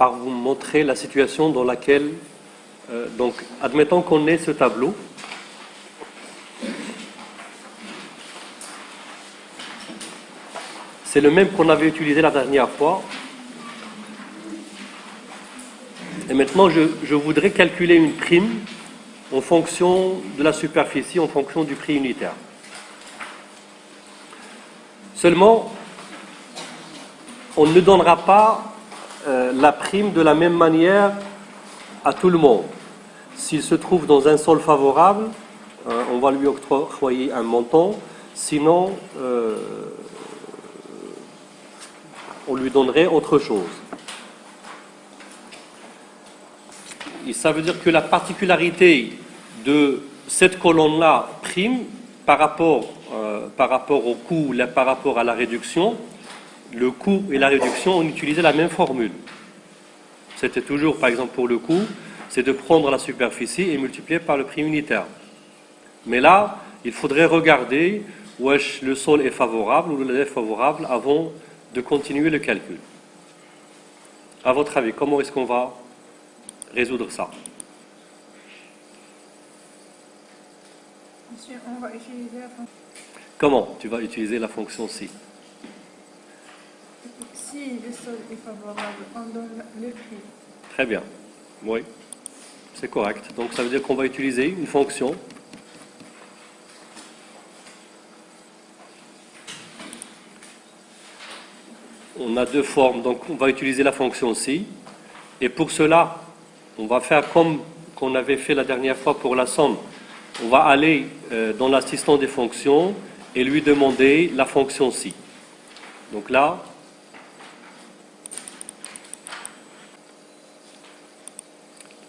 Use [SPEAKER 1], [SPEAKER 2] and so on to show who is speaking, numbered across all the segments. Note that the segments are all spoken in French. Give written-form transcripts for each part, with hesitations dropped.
[SPEAKER 1] par vous montrer la situation dans laquelle, donc, admettons qu'on ait ce tableau. C'est le même qu'on avait utilisé la dernière fois. Et maintenant, je voudrais calculer une prime en fonction de la superficie, en fonction du prix unitaire. Seulement, on ne donnera pas la prime de la même manière à tout le monde. S'il se trouve dans un sol favorable, on va lui octroyer un montant, sinon on lui donnerait autre chose. Et ça veut dire que la particularité de cette colonne-là prime par rapport au coût, par rapport à la réduction, le coût et la réduction, on utilisait la même formule. C'était toujours, par exemple, pour le coût, c'est de prendre la superficie et multiplier par le prix unitaire. Mais là, il faudrait regarder où le sol est favorable ou le défavorable avant de continuer le calcul. À votre avis, comment est-ce qu'on va résoudre ça?
[SPEAKER 2] Monsieur, on va utiliser la fonction.
[SPEAKER 1] Comment tu vas utiliser la fonction si?
[SPEAKER 2] Si le sol est favorable, on donne le prix.
[SPEAKER 1] Très bien. Oui, c'est correct. Donc ça veut dire qu'on va utiliser une fonction on a deux formes, donc on va utiliser la fonction si. Et pour cela, on va faire comme qu'on avait fait la dernière fois pour la somme. On va aller dans l'assistant des fonctions et lui demander la fonction si. Donc là,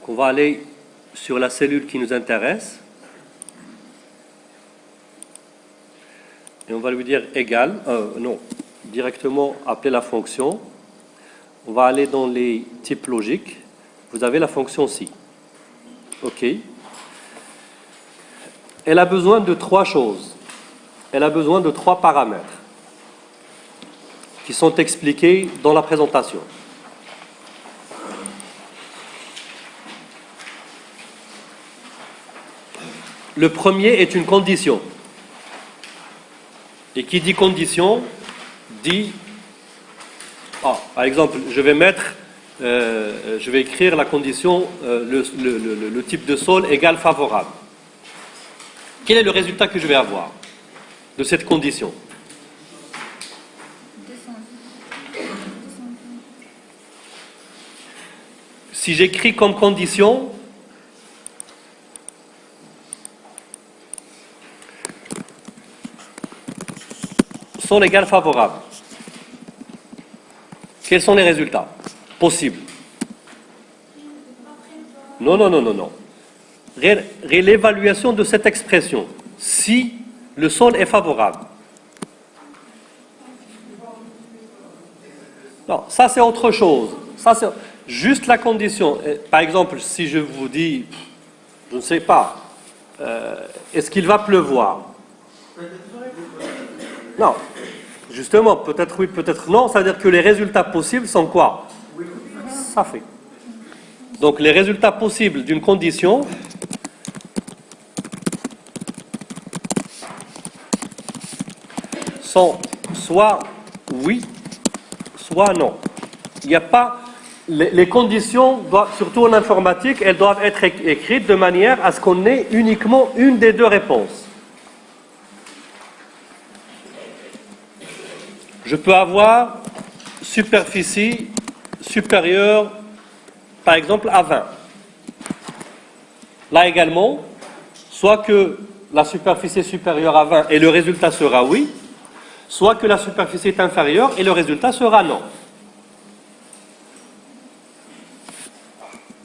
[SPEAKER 1] on va aller sur la cellule qui nous intéresse et on va lui dire égal, non, directement appeler la fonction. On va aller dans les types logiques. Vous avez la fonction si. OK. Elle a besoin de trois choses. Elle a besoin de trois paramètres qui sont expliqués dans la présentation. Le premier est une condition. Et qui dit condition, dit... par exemple, je vais écrire la condition, le type de sol égale favorable. Quel est le résultat que je vais avoir de cette condition? Si j'écris comme condition, sol égale favorable. Quels sont les résultats possibles? Non. L'évaluation de cette expression, si le sol est favorable. Non, ça c'est autre chose. Ça c'est juste la condition. Par exemple, si je vous dis, je ne sais pas, est-ce qu'il va pleuvoir? Non. Justement, peut-être oui, peut-être non. Ça veut dire que les résultats possibles sont quoi? Ça fait. Donc les résultats possibles d'une condition sont soit oui, soit non. Il n'y a pas... Les conditions, surtout en informatique, elles doivent être écrites de manière à ce qu'on ait uniquement une des deux réponses. Je peux avoir superficie supérieure, par exemple, à 20. Là également, soit que la superficie est supérieure à 20 et le résultat sera oui, soit que la superficie est inférieure et le résultat sera non.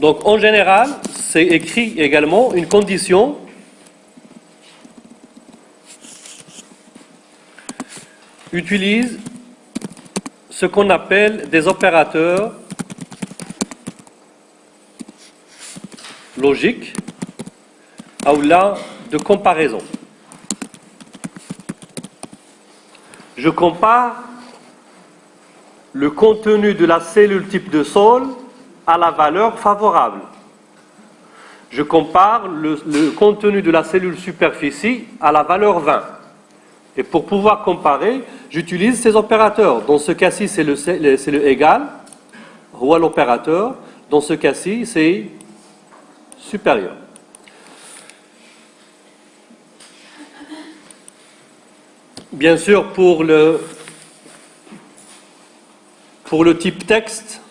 [SPEAKER 1] Donc en général, c'est écrit également une condition utilise ce qu'on appelle des opérateurs logiques ou là de comparaison. Je compare le contenu de la cellule type de sol à la valeur favorable. Je compare le contenu de la cellule superficie à la valeur 20. Et pour pouvoir comparer, j'utilise ces opérateurs. Dans ce cas-ci, c'est le égal, ou l'opérateur. Dans ce cas-ci, c'est supérieur. Bien sûr, pour le type texte,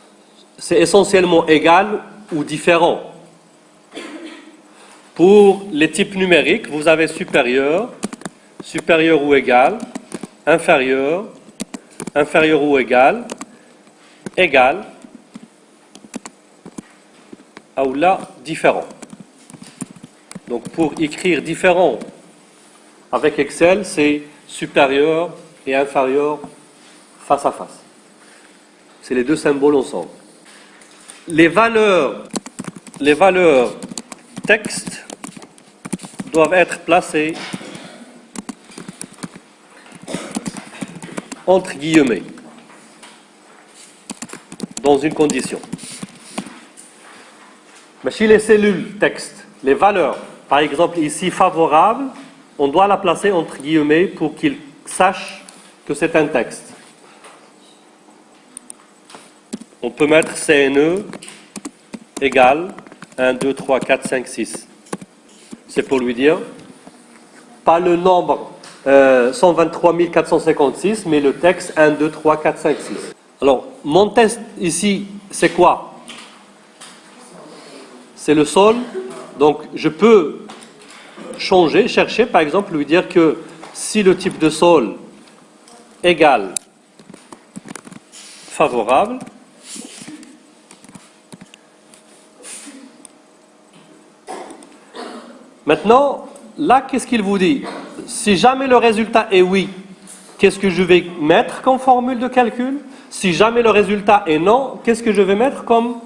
[SPEAKER 1] c'est essentiellement égal ou différent. Pour les types numériques, vous avez supérieur, supérieur ou égal, inférieur, inférieur ou égal, égal, ou là, différent. Donc pour écrire différent avec Excel, c'est supérieur et inférieur face à face. C'est les deux symboles ensemble. Les valeurs texte doivent être placées entre guillemets dans une condition. Mais chez les cellules texte, les valeurs, par exemple ici favorable, on doit la placer entre guillemets pour qu'il sache que c'est un texte. On peut mettre CNE égale 1, 2, 3, 4, 5, 6. C'est pour lui dire, pas le nombre 123 456, mais le texte 1, 2, 3, 4, 5, 6. Alors, mon test ici, c'est quoi? C'est le sol. Donc, je peux changer, chercher, par exemple, lui dire que si le type de sol égale favorable, maintenant, là, qu'est-ce qu'il vous dit? Si jamais le résultat est oui, qu'est-ce que je vais mettre comme formule de calcul? Si jamais le résultat est non, qu'est-ce que je vais mettre comme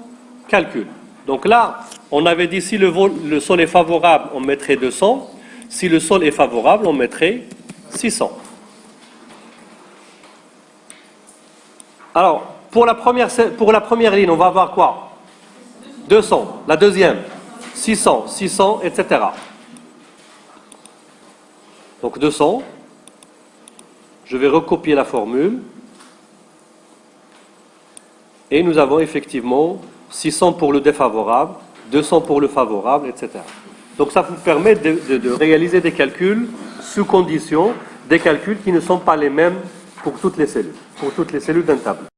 [SPEAKER 1] calcul? Donc là, on avait dit si le sol est favorable, on mettrait 200. Si le sol est favorable, on mettrait 600. Alors, pour la première ligne, on va avoir quoi? 200. La deuxième, 600, 600, etc. Donc 200. Je vais recopier la formule. Et nous avons effectivement 600 pour le défavorable, 200 pour le favorable, etc. Donc ça vous permet de réaliser des calculs sous condition, des calculs qui ne sont pas les mêmes pour toutes les cellules d'un tableau.